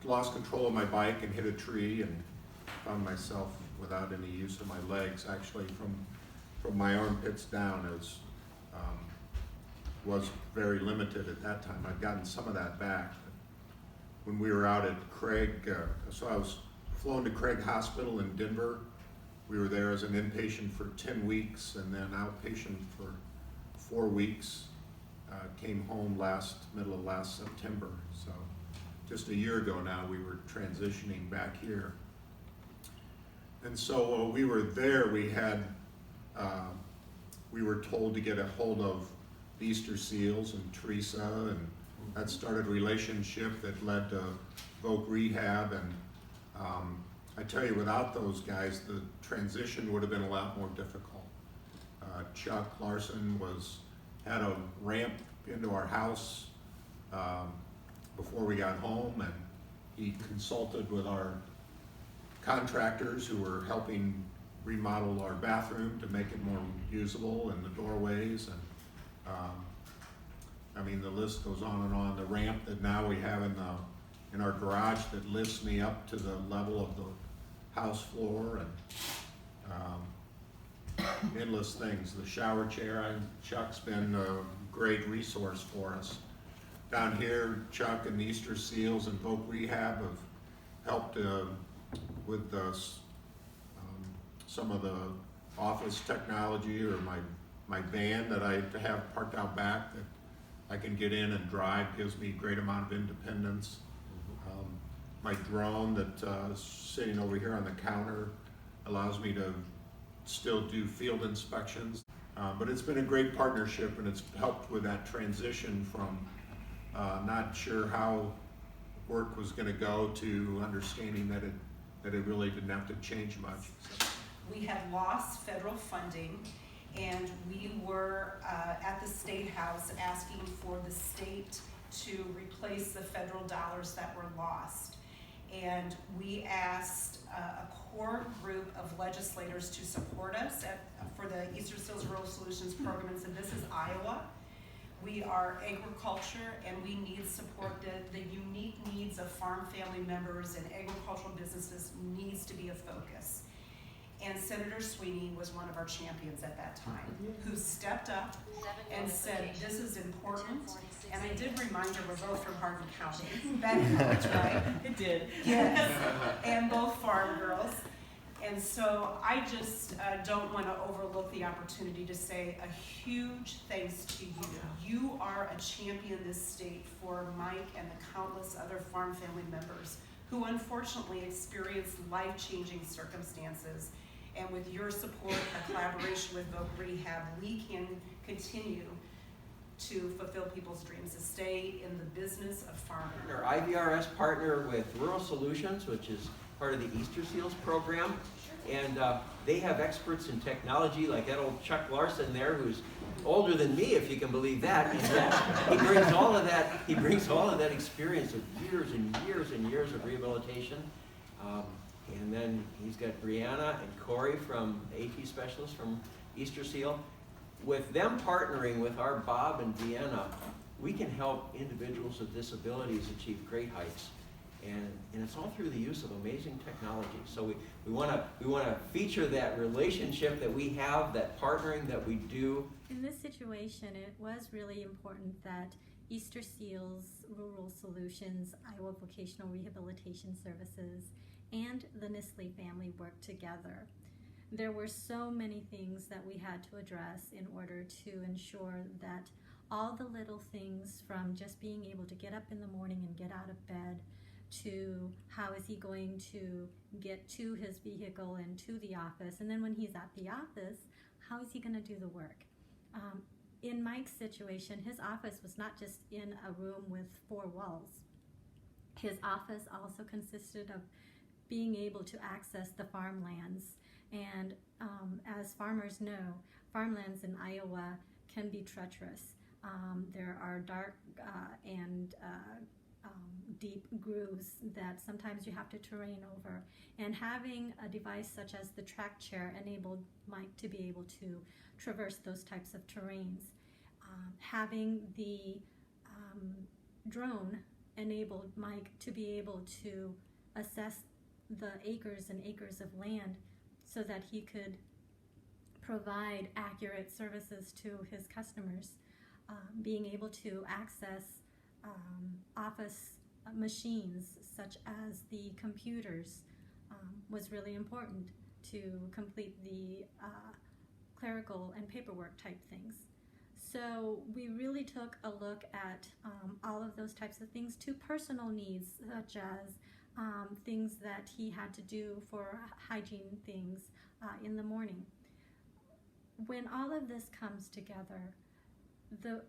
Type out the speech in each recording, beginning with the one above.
lost control of my bike and hit a tree and found myself without any use of my legs. Actually, from my armpits down, it was very limited at that time. I'd gotten some of that back. When we were out at Craig, so I was flown to Craig Hospital in Denver. We were there as an inpatient for 10 weeks and then outpatient for 4 weeks. Came home middle of last September. So just a year ago now, we were transitioning back here. And so while we were there, we were told to get a hold of the Easter Seals and Teresa, and that started a relationship that led to Voc Rehab. And I tell you, without those guys, the transition would have been a lot more difficult. Chuck Larson had a ramp into our house before we got home, and he consulted with our contractors who were helping remodel our bathroom to make it more usable and the doorways, and I mean, the list goes on and on. The ramp that now we have in our garage that lifts me up to the level of the house floor, and endless things. The shower chair, Chuck's been a great resource for us. Down here, Chuck and the Easter Seals and Voc Rehab have helped with some of the office technology, or my van that I have parked out back that I can get in and drive, gives me a great amount of independence. My drone that is sitting over here on the counter allows me to still do field inspections. But it's been a great partnership, and it's helped with that transition from not sure how work was going to go to understanding that it really didn't have to change much. So. We had lost federal funding, and we were at the State House asking for the state to replace the federal dollars that were lost. And we asked a core group of legislators to support us for the Easter Seals Rural Solutions Program. And so this is Iowa. We are agriculture, and we need support. The unique needs of farm family members and agricultural businesses needs to be a focus. And Senator Sweeney was one of our champions at that time, who stepped up and said, this is important. And I did remind her we're both from Hardin County. That helped, right? It did. Yes, and both farm girls. And so I just don't want to overlook the opportunity to say a huge thanks to you. You are a champion in this state for Mike and the countless other farm family members who unfortunately experienced life-changing circumstances. And with your support, a collaboration with Voc Rehab, we can continue to fulfill people's dreams, to stay in the business of farming. Our IVRS partner with Rural Solutions, which is part of the Easter Seals program. And they have experts in technology, like that old Chuck Larson there, who's older than me, if you can believe that. And he brings all of that. He brings all of that experience of years and years and years of rehabilitation. And then he's got Brianna and Corey from AT Specialists from Easter Seal. With them partnering with our Bob and Deanna, we can help individuals with disabilities achieve great heights. And it's all through the use of amazing technology. So we want to feature that relationship that we have, that partnering that we do. In this situation, it was really important that Easter Seals, Rural Solutions, Iowa Vocational Rehabilitation Services, and the Nissly family worked together. There were so many things that we had to address in order to ensure that all the little things, from just being able to get up in the morning and get out of bed, to how is he going to get to his vehicle and to the office, and then when he's at the office, how is he going to do the work? In Mike's situation, his office was not just in a room with 4 walls. His office also consisted of being able to access the farmlands. And as farmers know, farmlands in Iowa can be treacherous. There are dark and deep grooves that sometimes you have to terrain over. And having a device such as the track chair enabled Mike to be able to traverse those types of terrains. Having the drone enabled Mike to be able to assess the acres and acres of land so that he could provide accurate services to his customers. Being able to access office machines such as the computers was really important to complete the clerical and paperwork type things. So we really took a look at all of those types of things, to personal needs such as things that he had to do for hygiene things in the morning. When all of this comes together, the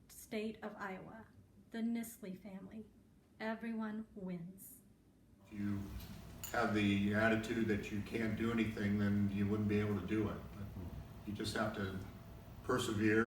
state of Iowa, the Nissly family, everyone wins. If you have the attitude that you can't do anything, then you wouldn't be able to do it. You just have to persevere.